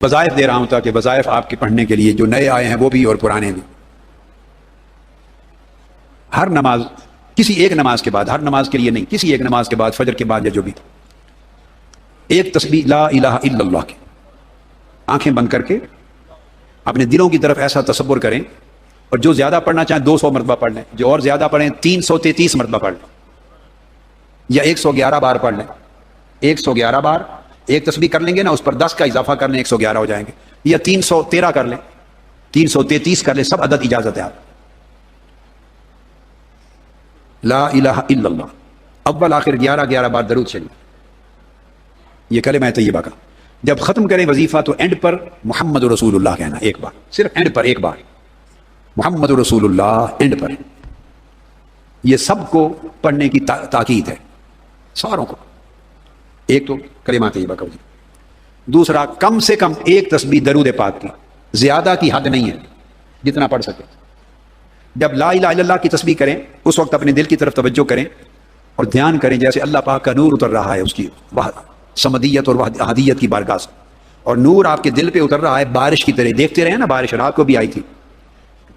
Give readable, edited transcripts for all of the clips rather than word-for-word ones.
وظائف دے رہا ہوں تاکہ وظائف آپ کے پڑھنے کے لیے جو نئے آئے ہیں وہ بھی اور پرانے بھی. ہر نماز کسی ایک نماز کے بعد، ہر نماز کے لیے نہیں، کسی ایک نماز کے بعد، فجر کے بعد یا جو بھی، ایک تسبیح لا الہ الا اللہ کی آنکھیں بند کر کے اپنے دلوں کی طرف ایسا تصور کریں، اور جو زیادہ پڑھنا چاہیں 200 مرتبہ پڑھ لیں، جو اور زیادہ پڑھیں 333 مرتبہ پڑھ لیں، یا 111 بار پڑھ لیں. 111 بار ایک تسبیح کر لیں گے نا، اس پر 10 کا اضافہ کر لیں، 111 ہو جائیں گے، یا 313 کر لیں، 333 کر لیں، سب عدد اجازت ہے. آپ لا الہ الا اللہ اول آخر 11 بار درود شریف، یہ کلمہ طیبہ کا. جب ختم کریں وظیفہ تو اینڈ پر محمد رسول اللہ کہنا، ایک بار، صرف اینڈ پر ایک بار محمد رسول اللہ اینڈ پر. یہ سب کو پڑھنے کی تاکید ہے، ساروں کو. ایک تو کلمہ طیبہ کا وظیفہ، دوسرا کم سے کم ایک تسبیح درود پاک کی، زیادہ کی حد نہیں ہے، جتنا پڑھ سکے. جب لا الہ الا اللہ کی تسبیح کریں اس وقت اپنے دل کی طرف توجہ کریں اور دھیان کریں جیسے اللہ پاک کا نور اتر رہا ہے اس کی سمدیت اور احدیت کی بارگاہ سے، اور نور آپ کے دل پہ اتر رہا ہے بارش کی طرح. دیکھتے رہے نا بارش، رات کو بھی آئی تھی،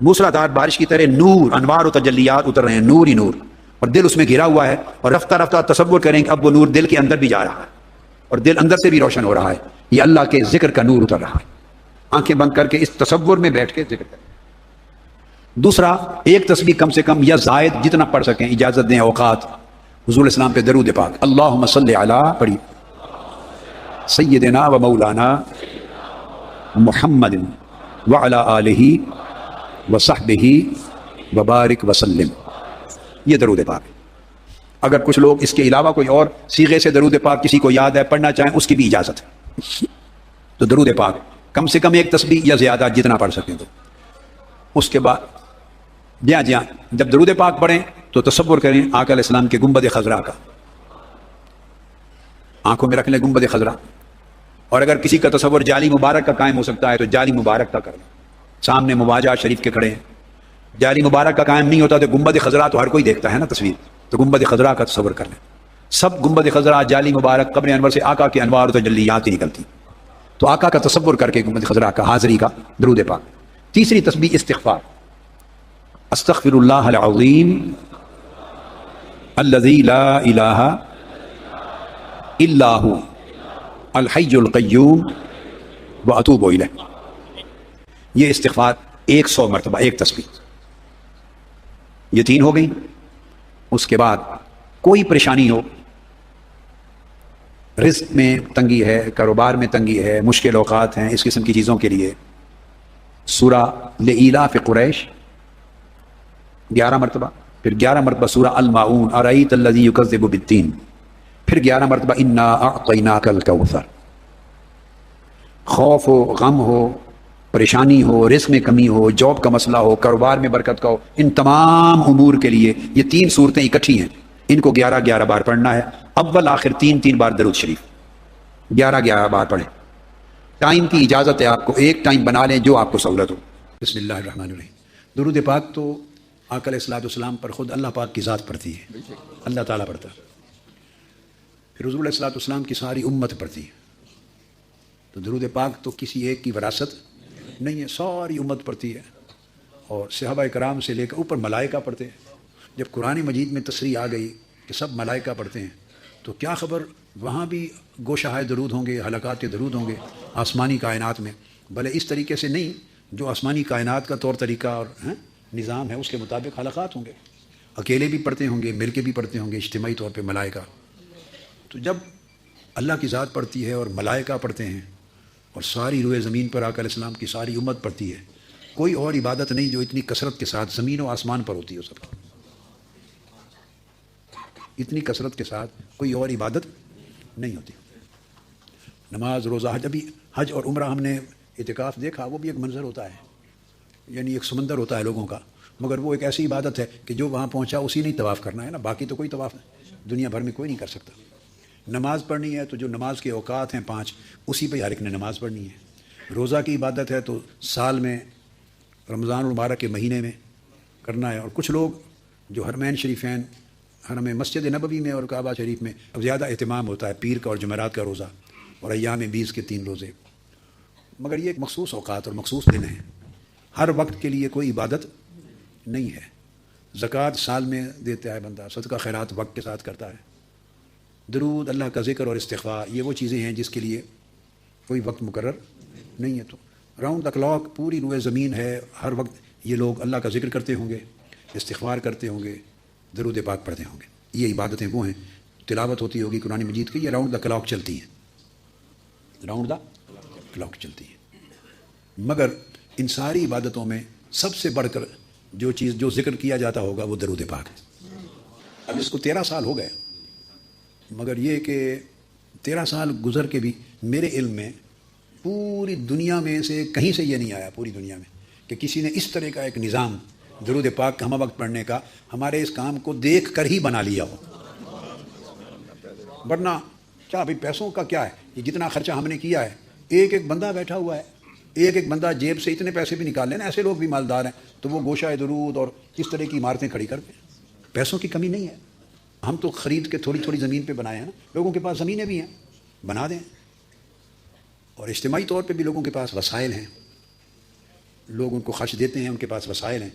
موسلادھار بارش کی طرح نور، انوار و تجلیات اتر رہے ہیں، نور ہی نور، اور دل اس میں گھرا ہوا ہے. اور رفتہ رفتہ تصور کریں کہ اب وہ نور دل کے اندر بھی جا رہا ہے اور دل اندر سے بھی روشن ہو رہا ہے. یہ اللہ کے ذکر کا نور اتر رہا ہے. آنکھیں بند کر کے اس تصور میں بیٹھ کے ذکر کریں. دوسرا ایک تسبیح کم سے کم یا زائد جتنا پڑھ سکیں اجازت دیں اوقات. حضور اسلام پہ درود پاک، اللہم صلی علی پڑھی سیدنا و مولانا محمد وعلی آلہ وصحبہ وبارک وسلم، یہ درود پاک. اگر کچھ لوگ اس کے علاوہ کوئی اور صیغے سے درود پاک کسی کو یاد ہے پڑھنا چاہیں اس کی بھی اجازت ہے. تو درود پاک کم سے کم ایک تسبیح یا زیادہ جتنا پڑھ سکیں. تو اس کے بعد جہاں جب درود پاک پڑھیں تو تصور کریں آقا علیہ السلام کے گنبد خضرا کا، آنکھوں میں رکھ لیں گنبد خضرا. اور اگر کسی کا تصور جالی مبارک کا قائم ہو سکتا ہے تو جالی مبارک کا کر لیں. سامنے مواجہ شریف کے کھڑے ہیں، جالی مبارک کا قائم نہیں ہوتا تو گنبد خضرا تو ہر کوئی دیکھتا ہے نا تصویر، تو گنبد خضرا کا تصور کر لیں. سب گنبد خضرا، جالی مبارک، قبر انور سے آقا کے انوار و تجلیات ہی نکلتی، تو آقا کا تصور کر کے گنبد خضرا کا حاضری کا درود پاک. تیسری تسبیح استغفار، استغفر اللہ العظیم الذی لا الہ الا هو الحی القیوم واتوب الیہ. یہ استغفار 100 مرتبہ ایک تسبیح. یہ 3 ہو گئی. اس کے بعد کوئی پریشانی ہو، رزق میں تنگی ہے، کاروبار میں تنگی ہے، مشکل اوقات ہیں، اس قسم کی چیزوں کے لیے سورہ لإلاف قریش 11 مرتبہ، پھر 11 مرتبہ سورہ الماعون ارأیت الذی یکذب بالدین، پھر 11 مرتبہ انا اعطیناک الکوثر. خوف ہو، غم ہو، پریشانی ہو، رزق میں کمی ہو، جاب کا مسئلہ ہو، کاروبار میں برکت کا ہو، ان تمام امور کے لیے یہ 3 صورتیں اکٹھی ہیں، ان کو 11 بار پڑھنا ہے. اول آخر 3 بار درود شریف 11 بار پڑھیں. ٹائم کی اجازت ہے آپ کو، ایک ٹائم بنا لیں جو آپ کو سہولت ہو. بسم اللہ الرحمن الرحیم. درود پاک تو آقا علیہ الصلوۃ والسلام پر خود اللہ پاک کی ذات پڑھتی ہے، اللہ تعالیٰ پڑھتا ہے، پھر حضور علیہ الصلوۃ والسلام کی ساری امت پڑھتی ہے. تو درود پاک تو کسی ایک کی وراثت نہیں ہے، ساری امت پڑھتی ہے، اور صحابہ کرام سے لے کر اوپر ملائکہ پڑھتے ہیں. جب قرآن مجید میں تصریح آ گئی کہ سب ملائکہ پڑھتے ہیں تو کیا خبر وہاں بھی گوشہ درود ہوں گے، حلقات درود ہوں گے آسمانی کائنات میں، بھلے اس طریقے سے نہیں جو آسمانی کائنات کا طور طریقہ اور نظام ہے اس کے مطابق حلقات ہوں گے. اکیلے بھی پڑھتے ہوں گے، مل کے بھی پڑھتے ہوں گے، اجتماعی طور پہ ملائکہ. تو جب اللہ کی ذات پڑھتی ہے اور ملائکہ پڑھتے ہیں اور ساری روئے زمین پر آقا علیہ السلام کی ساری امت پڑھتی ہے، کوئی اور عبادت نہیں جو اتنی کثرت کے ساتھ زمین و آسمان پر ہوتی ہے. سب اتنی کثرت کے ساتھ کوئی اور عبادت نہیں ہوتی. نماز، روزہ، حج. ابھی حج اور عمرہ ہم نے اعتکاف دیکھا، وہ بھی ایک منظر ہوتا ہے، یعنی ایک سمندر ہوتا ہے لوگوں کا، مگر وہ ایک ایسی عبادت ہے کہ جو وہاں پہنچا اسی نہیں طواف کرنا ہے نا، باقی تو کوئی طواف دنیا بھر میں کوئی نہیں کر سکتا. نماز پڑھنی ہے تو جو نماز کے اوقات ہیں 5 اسی پہ ہر ایک نے نماز پڑھنی ہے. روزہ کی عبادت ہے تو سال میں رمضان المبارک کے مہینے میں کرنا ہے. اور کچھ لوگ جو حرمین شریفین، حرم مسجد نبوی میں اور کعبہ شریف میں اب زیادہ اہتمام ہوتا ہے پیر کا اور جمعرات کا روزہ اور ایام 20 کے 3 روزے، مگر یہ ایک مخصوص اوقات اور مخصوص دن ہیں، ہر وقت کے لیے کوئی عبادت نہیں ہے۔ زکوٰۃ سال میں دیتا ہے بندہ، صدقہ خیرات وقت کے ساتھ کرتا ہے، درود، اللہ کا ذکر اور استغفار، یہ وہ چیزیں ہیں جس کے لیے کوئی وقت مقرر نہیں ہے۔ تو راؤنڈ دا کلاک پوری روئے زمین ہے، ہر وقت یہ لوگ اللہ کا ذکر کرتے ہوں گے، استغفار کرتے ہوں گے، درود پاک پڑھتے ہوں گے۔ یہ عبادتیں وہ ہیں، تلاوت ہوتی ہوگی قرآن مجید کی، یہ راؤنڈ دا کلاک چلتی ہیں، راؤنڈ دا کلاک چلتی ہیں۔ مگر ان ساری عبادتوں میں سب سے بڑھ کر جو چیز جو ذکر کیا جاتا ہوگا وہ درود پاک ہے۔ اب اس کو 13 سال ہو گئے، مگر یہ کہ 13 سال گزر کے بھی میرے علم میں پوری دنیا میں سے کہیں سے یہ نہیں آیا، پوری دنیا میں، کہ کسی نے اس طرح کا ایک نظام درود پاک ہمہ وقت پڑھنے کا ہمارے اس کام کو دیکھ کر ہی بنا لیا ہو۔ ورنہ کیا ابھی پیسوں کا کیا ہے، یہ جتنا خرچہ ہم نے کیا ہے، ایک ایک بندہ بیٹھا ہوا ہے، ایک ایک بندہ جیب سے اتنے پیسے بھی نکال لینا، ایسے لوگ بھی مالدار ہیں، تو وہ گوشہ درود اور اس طرح کی عمارتیں کھڑی کرتے ہیں۔ پیسوں کی کمی نہیں ہے، ہم تو خرید کے تھوڑی تھوڑی زمین پہ بنائے ہیں نا، لوگوں کے پاس زمینیں بھی ہیں، بنا دیں۔ اور اجتماعی طور پہ بھی لوگوں کے پاس وسائل ہیں، لوگ ان کو خرچ دیتے ہیں، ان کے پاس وسائل ہیں۔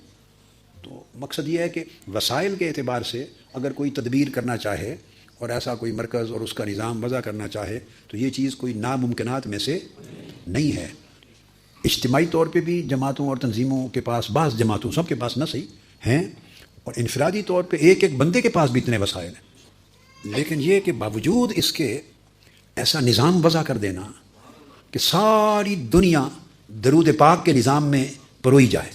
تو مقصد یہ ہے کہ وسائل کے اعتبار سے اگر کوئی تدبیر کرنا چاہے اور ایسا کوئی مرکز اور اس کا نظام وضع کرنا چاہے تو یہ چیز کوئی ناممکنات میں سے نہیں ہے۔ اجتماعی طور پہ بھی جماعتوں اور تنظیموں کے پاس، بعض جماعتوں، سب کے پاس نہ صحیح ہیں، اور انفرادی طور پہ ایک ایک بندے کے پاس بھی اتنے وسائل ہیں، لیکن یہ کہ باوجود اس کے ایسا نظام وضع کر دینا کہ ساری دنیا درود پاک کے نظام میں پروئی جائے،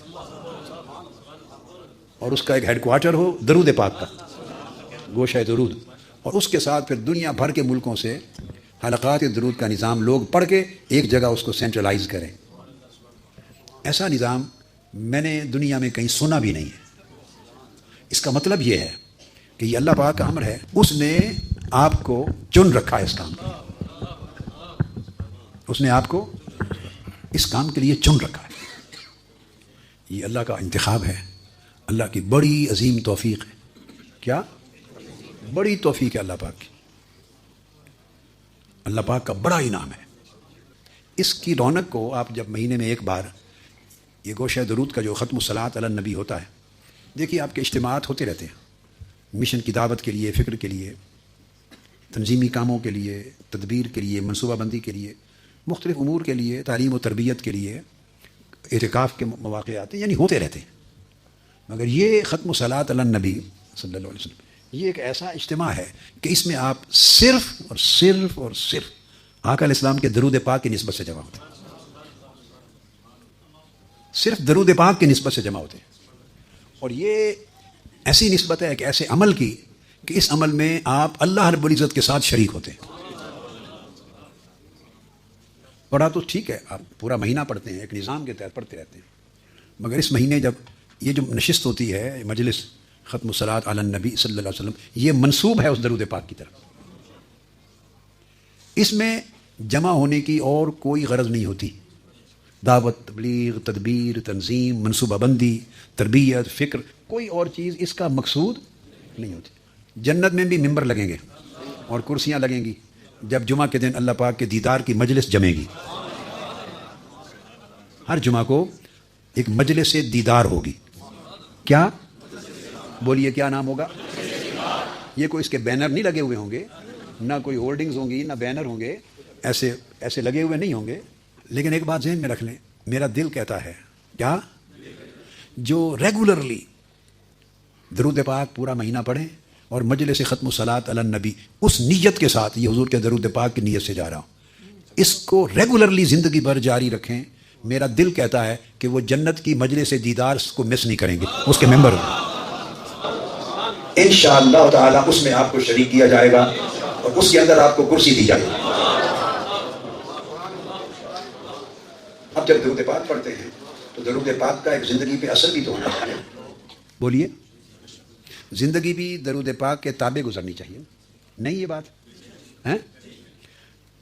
اور اس کا ایک ہیڈ کوارٹر ہو درود پاک کا، گوشہ درود، اور اس کے ساتھ پھر دنیا بھر کے ملکوں سے حلقات درود کا نظام لوگ پڑھ کے ایک جگہ اس کو سینٹرلائز کریں۔ ایسا نظام میں نے دنیا میں کہیں سنا بھی نہیں ہے۔ اس کا مطلب یہ ہے کہ یہ اللہ پاک کا امر ہے، اس نے آپ کو چن رکھا ہے اس کام کے لیے، اس نے آپ کو اس کام کے لیے چن رکھا ہے۔ یہ اللہ کا انتخاب ہے، اللہ کی بڑی عظیم توفیق ہے۔ کیا بڑی توفیق ہے اللہ پاک کی، اللہ پاک کا بڑا انعام ہے۔ اس کی رونق کو آپ جب مہینے میں ایک بار یہ گوشہ درود کا جو ختم الصلاۃ علی النبی ہوتا ہے، دیکھیے آپ کے اجتماعات ہوتے رہتے ہیں، مشن کی دعوت کے لیے، فکر کے لیے، تنظیمی کاموں کے لیے، تدبیر کے لیے، منصوبہ بندی کے لیے، مختلف امور کے لیے، تعلیم و تربیت کے لیے، اعتکاف کے مواقع آتے ہیں، یعنی ہوتے رہتے ہیں۔ مگر یہ ختم الصلاۃ علی النبی صلی اللہ علیہ وسلم یہ ایک ایسا اجتماع ہے کہ اس میں آپ صرف اور صرف اور صرف آقا علیہ السلام کے درود پاک کی نسبت سے جمع ہوتے ہیں، صرف درود پاک کی نسبت سے جمع ہوتے ہیں۔ اور یہ ایسی نسبت ہے ایک ایسے عمل کی کہ اس عمل میں آپ اللہ رب العزت کے ساتھ شریک ہوتے ہیں۔ پڑھا تو ٹھیک ہے، آپ پورا مہینہ پڑھتے ہیں، ایک نظام کے تحت پڑھتے رہتے ہیں، مگر اس مہینے جب یہ جو نشست ہوتی ہے، مجلس ختم الصلاۃ علی النبی صلی اللہ علیہ وسلم، یہ منسوب ہے اس درود پاک کی طرف۔ اس میں جمع ہونے کی اور کوئی غرض نہیں ہوتی، دعوت، تبلیغ، تدبیر، تنظیم، منصوبہ بندی، تربیت، فکر، کوئی اور چیز اس کا مقصود نہیں ہوتی۔ جنت میں بھی ممبر لگیں گے اور کرسیاں لگیں گی جب جمعہ کے دن اللہ پاک کے دیدار کی مجلس جمے گی، ہر جمعہ کو ایک مجلس دیدار ہوگی۔ کیا بولیے کیا نام ہوگا؟ یہ کوئی اس کے بینر نہیں لگے ہوئے ہوں گے، نہ کوئی ہولڈنگز ہوں گی، نہ بینر ہوں گے، ایسے لگے ہوئے نہیں ہوں گے، لیکن ایک بات ذہن میں رکھ لیں، میرا دل کہتا ہے کیا جو ریگولرلی درود پاک پورا مہینہ پڑھیں اور مجلس ختم الصلاۃ علی النبی اس نیت کے ساتھ، یہ حضور کے درود پاک کی نیت سے جا رہا ہوں، اس کو ریگولرلی زندگی بھر جاری رکھیں، میرا دل کہتا ہے کہ وہ جنت کی مجلس دیدار کو مس نہیں کریں گے، اس کے ممبر ہوں انشاءاللہ تعالی، اس میں آپ کو شریک کیا جائے گا اور اس کے اندر آپ کو کرسی دی جائے گی۔ اب جب درود پاک پڑھتے ہیں تو درود پاک کا ایک زندگی پہ اثر بھی تو ہونا چاہیے، بولیے، زندگی بھی درود پاک کے تابع گزرنی چاہیے، نہیں یہ بات ہے؟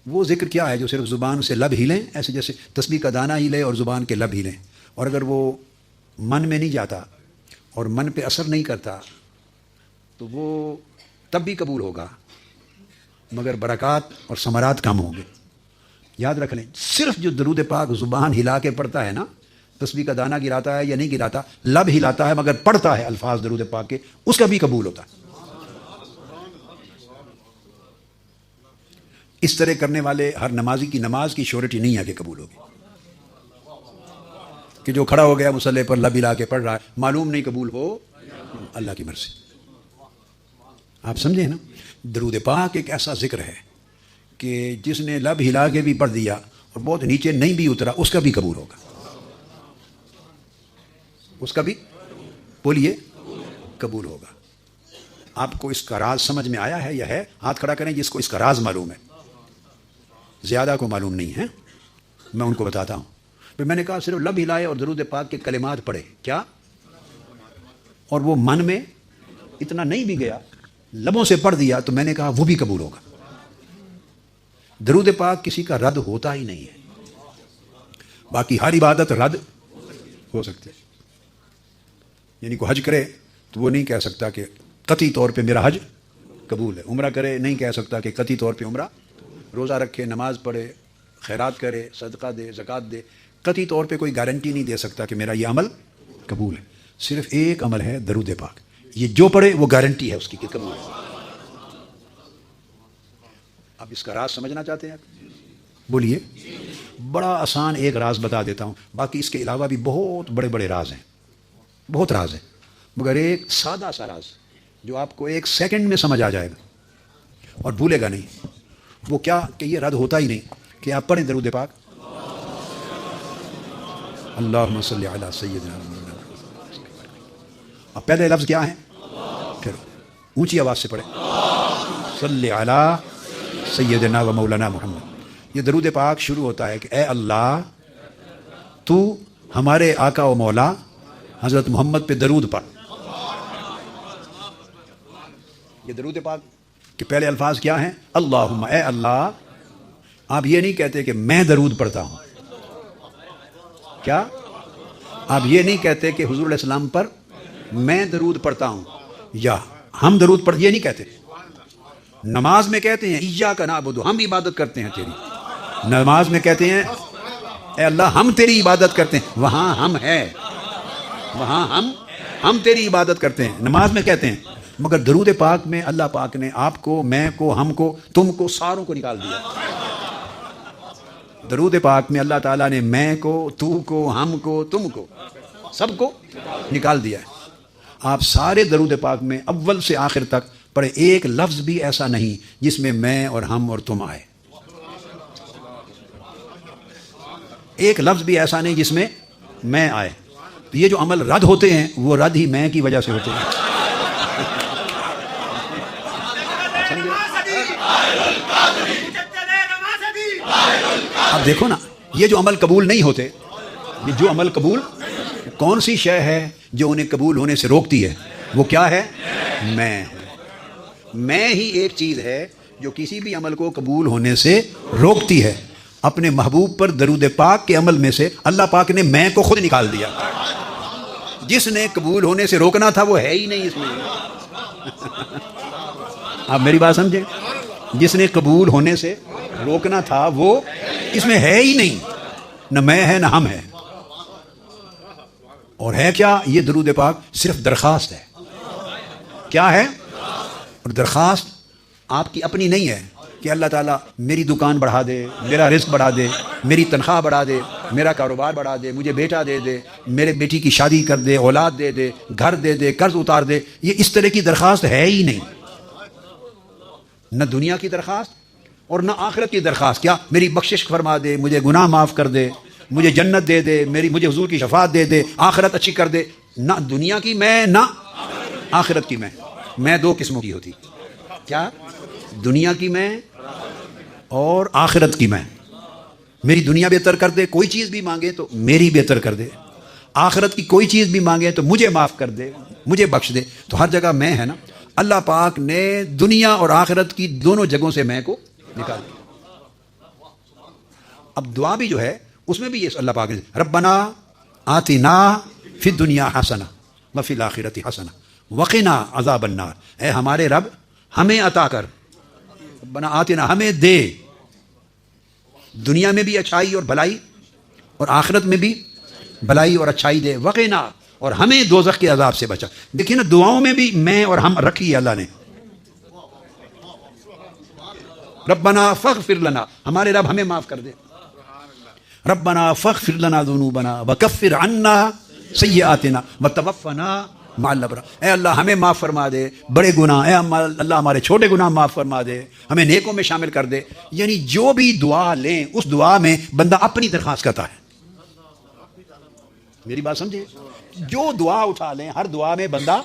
وہ ذکر کیا ہے جو صرف زبان سے لب ہلیں، ایسے جیسے تسبیح کا دانہ ہلے اور زبان کے لب ہلیں، اور اگر وہ من میں نہیں جاتا اور من پہ اثر نہیں کرتا تو وہ تب بھی قبول ہوگا مگر برکات اور ثمرات کم ہوں گے۔ یاد رکھ لیں، صرف جو درود پاک زبان ہلا کے پڑھتا ہے نا، تسبیح کا دانہ گراتا ہے یا نہیں گراتا، لب ہلاتا ہے مگر پڑھتا ہے الفاظ درود پاک کے، اس کا بھی قبول ہوتا ہے۔ اس طرح کرنے والے ہر نمازی کی نماز کی شیورٹی نہیں ہے کہ قبول ہوگی، کہ جو کھڑا ہو گیا مصلی پر لب ہلا کے پڑھ رہا ہے، معلوم نہیں قبول ہو، اللہ کی مرضی۔ آپ سمجھے نا، درود پاک ایک ایسا ذکر ہے کہ جس نے لب ہلا کے بھی پڑھ دیا اور بہت نیچے نہیں بھی اترا، اس کا بھی قبول ہوگا، اس کا بھی بولیے قبول ہوگا۔ آپ کو اس کا راز سمجھ میں آیا ہے یا ہے؟ ہاتھ کھڑا کریں جس کو اس کا راز معلوم ہے۔ زیادہ کو معلوم نہیں ہے، میں ان کو بتاتا ہوں۔ پھر میں نے کہا صرف لب ہلائے اور درود پاک کے کلمات پڑھے، کیا؟ اور وہ من میں اتنا نہیں بھی گیا، لبوں سے پڑھ دیا، تو میں نے کہا وہ بھی قبول ہوگا۔ درود پاک کسی کا رد ہوتا ہی نہیں ہے، باقی ہر عبادت رد ہو سکتی ہے۔ یعنی کوئی حج کرے تو وہ نہیں کہہ سکتا کہ قطعی طور پہ میرا حج قبول ہے، عمرہ کرے نہیں کہہ سکتا کہ قطعی طور پہ عمرہ، روزہ رکھے، نماز پڑھے، خیرات کرے، صدقہ دے، زکوٰۃ دے، قطعی طور پہ کوئی گارنٹی نہیں دے سکتا کہ میرا یہ عمل قبول ہے۔ صرف ایک عمل ہے درود پاک، یہ جو پڑھے وہ گارنٹی ہے اس کی کہ قبول ہے۔ اب اس کا راز سمجھنا چاہتے ہیں آپ؟ بولیے۔ بڑا آسان ایک راز بتا دیتا ہوں، باقی اس کے علاوہ بھی بہت بڑے بڑے راز ہیں، بہت راز ہیں، مگر ایک سادہ سا راز جو آپ کو ایک سیکنڈ میں سمجھ آ جائے گا اور بھولے گا نہیں۔ وہ کیا کہ یہ رد ہوتا ہی نہیں کہ آپ پڑھیں درود پاک، اللہم صلی علی سیدنا محمد۔ اب پہلے لفظ کیا ہیں؟ پھر اونچی آواز سے پڑھیں، صلی علی سیدنا و مولانا محمد۔ یہ درود پاک شروع ہوتا ہے کہ اے اللہ تو ہمارے آقا و مولا حضرت محمد پہ درود پڑھ۔ یہ درود پاک کہ پہلے الفاظ کیا ہیں؟ اللہم، اے اللہ۔ آپ یہ نہیں کہتے کہ میں درود پڑھتا ہوں، کیا آپ یہ نہیں کہتے کہ حضور علیہ السلام پر میں درود پڑھتا ہوں یا ہم درود پڑھ، یہ نہیں کہتے۔ نماز میں کہتے ہیں ایاک نعبد، ہم عبادت کرتے ہیں تیری۔ نماز میں کہتے ہیں اے اللہ ہم تیری عبادت کرتے ہیں، وہاں ہم ہے، وہاں ہم تیری عبادت کرتے ہیں، نماز میں کہتے ہیں۔ مگر درود پاک میں اللہ پاک نے آپ کو، میں کو، ہم کو، تم کو، ساروں کو نکال دیا۔ درود پاک میں اللہ تعالیٰ نے میں کو، تو کو، ہم کو، تم کو، سب کو نکال دیا ہے۔ آپ سارے درود پاک میں اول سے آخر تک پڑھے، ایک لفظ بھی ایسا نہیں جس میں میں اور ہم اور تم آئے، ایک لفظ بھی ایسا نہیں جس میں میں آئے۔ تو یہ جو عمل رد ہوتے ہیں وہ رد ہی میں کی وجہ سے ہوتے ہیں۔ اب دیکھو نا، یہ جو عمل قبول نہیں ہوتے، یہ جو عمل قبول، کون سی شے ہے جو انہیں قبول ہونے سے روکتی ہے؟ وہ کیا ہے؟ میں ہی ایک چیز ہے جو کسی بھی عمل کو قبول ہونے سے روکتی ہے۔ اپنے محبوب پر درود پاک کے عمل میں سے اللہ پاک نے میں کو خود نکال دیا۔ جس نے قبول ہونے سے روکنا تھا وہ ہے ہی نہیں اس میں۔ آپ میری بات سمجھیں، جس نے قبول ہونے سے روکنا تھا وہ اس میں ہے ہی نہیں، نہ میں ہے نہ ہم ہے۔ اور ہے کیا؟ یہ درود پاک صرف درخواست ہے۔ کیا ہے؟ اور درخواست آپ کی اپنی نہیں ہے کہ اللہ تعالیٰ میری دکان بڑھا دے، میرا رزق بڑھا دے، میری تنخواہ بڑھا دے، میرا کاروبار بڑھا دے، مجھے بیٹا دے دے، میرے بیٹی کی شادی کر دے، اولاد دے دے، گھر دے دے، قرض اتار دے۔ یہ اس طرح کی درخواست ہے ہی نہیں، نہ دنیا کی درخواست اور نہ آخرت کی درخواست۔ کیا؟ میری بخشش فرما دے، مجھے گناہ معاف کر دے، مجھے جنت دے دے، مجھے حضور کی شفاعت دے دے، آخرت اچھی کر دے۔ نہ دنیا کی میں نہ آخرت کی میں دو قسموں کی ہوتی۔ کیا؟ دنیا کی میں اور آخرت کی میں۔ میری دنیا بہتر کر دے، کوئی چیز بھی مانگے تو میری بہتر کر دے، آخرت کی کوئی چیز بھی مانگے تو مجھے معاف کر دے، مجھے بخش دے۔ تو ہر جگہ میں ہے نا، اللہ پاک نے دنیا اور آخرت کی دونوں جگہوں سے میں کو نکال دیا۔ اب دعا بھی جو ہے اس میں بھی یہ اللہ پاک نے ربنا آتنا فی الدنیا حسنہ وفی الآخرۃ حسنہ وقنا عذاب النار۔ اے ہمارے رب ہمیں عطا کر، ربنا آتنا ہمیں دے، دنیا میں بھی اچھائی اور بھلائی اور آخرت میں بھی بھلائی اور اچھائی دے، وقنا، اور ہمیں دوزخ کے عذاب سے بچا۔ دیکھیں نا دعاؤں میں بھی میں اور ہم رکھی ہے اللہ نے، ربنا فاغفر لنا، ہمارے رب ہمیں معاف کر دے، ربنا فاغفر لنا ذنوبنا وکفر عنا سیئاتنا وتوفنا مع الابرار، اے اللہ ہمیں معاف فرما دے بڑے گناہ، اے اللہ ہمارے چھوٹے گناہ معاف فرما دے، ہمیں نیکوں میں شامل کر دے۔ یعنی جو بھی دعا لیں اس دعا میں بندہ اپنی درخواست کرتا ہے، میری بات سمجھے، جو دعا اٹھا لیں ہر دعا میں بندہ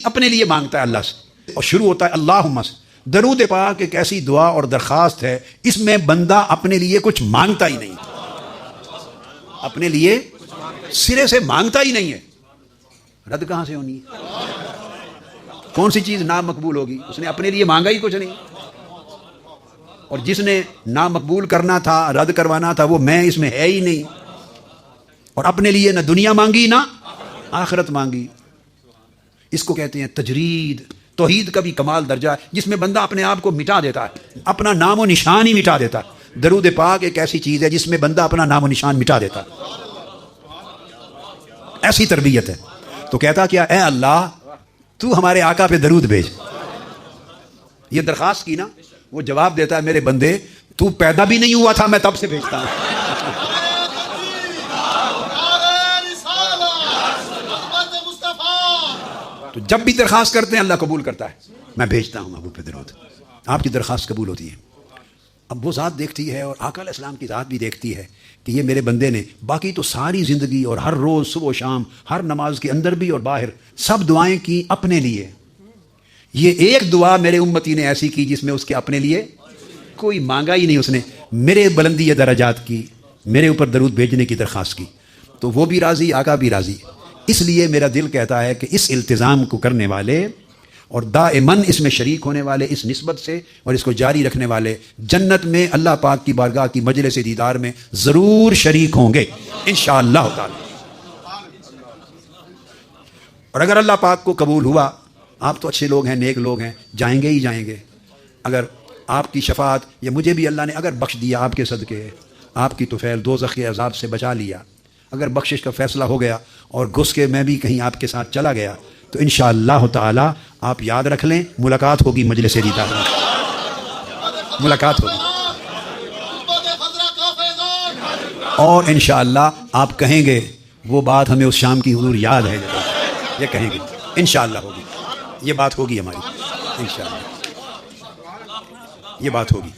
اپنے لیے مانگتا ہے اللہ سے، اور شروع ہوتا ہے اللہم سے۔ درود پاک ایک ایسی دعا اور درخواست ہے، اس میں بندہ اپنے لیے کچھ مانگتا ہی نہیں، اپنے لیے سرے سے مانگتا ہی نہیں ہے، رد کہاں سے ہونی ہے؟ کون سی چیز نامقبول ہوگی؟ اس نے اپنے لیے مانگا ہی کچھ نہیں، اور جس نے نامقبول کرنا تھا، رد کروانا تھا، وہ میں اس میں ہے ہی نہیں، اور اپنے لیے نہ دنیا مانگی نہ آخرت مانگی۔ اس کو کہتے ہیں تجرید۔ توحید کا بھی کمال درجہ ہے جس میں بندہ اپنے آپ کو مٹا دیتا ہے، اپنا نام و نشان ہی مٹا دیتا ہے۔ درود پاک ایک ایسی چیز ہے جس میں بندہ اپنا نام و نشان مٹا دیتا ہے، ایسی تربیت ہے۔ تو کہتا کیا، اے اللہ تو ہمارے آقا پہ درود بھیج، یہ درخواست کی نا، وہ جواب دیتا ہے میرے بندے تو پیدا بھی نہیں ہوا تھا میں تب سے بھیجتا ہوں۔ تو جب بھی درخواست کرتے ہیں اللہ قبول کرتا ہے، میں بھیجتا ہوں محبوب پہ درود، آپ کی درخواست قبول ہوتی ہے۔ اب وہ ذات دیکھتی ہے، اور آقا علیہ السلام کی ذات بھی دیکھتی ہے کہ یہ میرے بندے نے باقی تو ساری زندگی اور ہر روز صبح و شام ہر نماز کے اندر بھی اور باہر سب دعائیں کی اپنے لیے، یہ ایک دعا میرے امتی نے ایسی کی جس میں اس کے اپنے لیے کوئی مانگا ہی نہیں، اس نے میرے بلندی درجات کی، میرے اوپر درود بھیجنے کی درخواست کی، تو وہ بھی راضی، آقا بھی راضی۔ اس لیے میرا دل کہتا ہے کہ اس التزام کو کرنے والے اور دائماً اس میں شریک ہونے والے، اس نسبت سے اور اس کو جاری رکھنے والے جنت میں اللہ پاک کی بارگاہ کی مجلس دیدار میں ضرور شریک ہوں گے انشاءاللہ تعالی۔ اور اگر اللہ پاک کو قبول ہوا، آپ تو اچھے لوگ ہیں، نیک لوگ ہیں، جائیں گے ہی جائیں گے۔ اگر آپ کی شفاعت یا مجھے بھی اللہ نے اگر بخش دیا آپ کے صدقے، آپ کی طفیل دوزخ کے عذاب سے بچا لیا، اگر بخشش کا فیصلہ ہو گیا اور گھس کے میں بھی کہیں آپ کے ساتھ چلا گیا، تو انشاءاللہ تعالی آپ یاد رکھ لیں ملاقات ہوگی مجلس دیدار میں، ملاقات ہوگی، اور انشاءاللہ آپ کہیں گے وہ بات ہمیں اس شام کی حضور یاد ہے، یہ کہیں گے انشاءاللہ ہوگی، یہ بات ہوگی ہماری انشاءاللہ، یہ بات ہوگی۔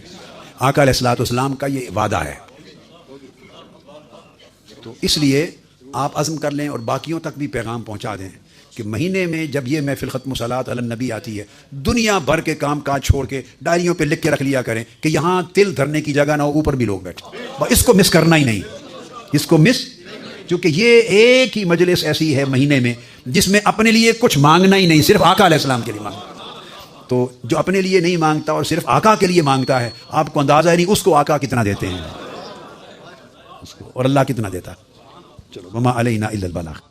آقا علیہ الصلوۃ والسلام کا یہ وعدہ ہے۔ تو اس لیے آپ عزم کر لیں اور باقیوں تک بھی پیغام پہنچا دیں کہ مہینے میں جب یہ محفل ختم صلاۃ علی النبی آتی ہے، دنیا بھر کے کام کاج چھوڑ کے ڈائریوں پہ لکھ کے رکھ لیا کریں کہ یہاں تل دھرنے کی جگہ نہ ہو، اوپر بھی لوگ بیٹھے، اس کو مس کرنا ہی نہیں، اس کو مس، کیونکہ یہ ایک ہی مجلس ایسی ہے مہینے میں جس میں اپنے لیے کچھ مانگنا ہی نہیں، صرف آقا علیہ السلام کے لیے مانگنا۔ تو جو اپنے لیے نہیں مانگتا اور صرف آقا کے لیے مانگتا ہے، آپ کو اندازہ نہیں اس کو آقا کتنا دیتے ہیں، اس کو، اور اللہ کتنا دیتا ہے۔ چلو وما علینا الا البلاغ۔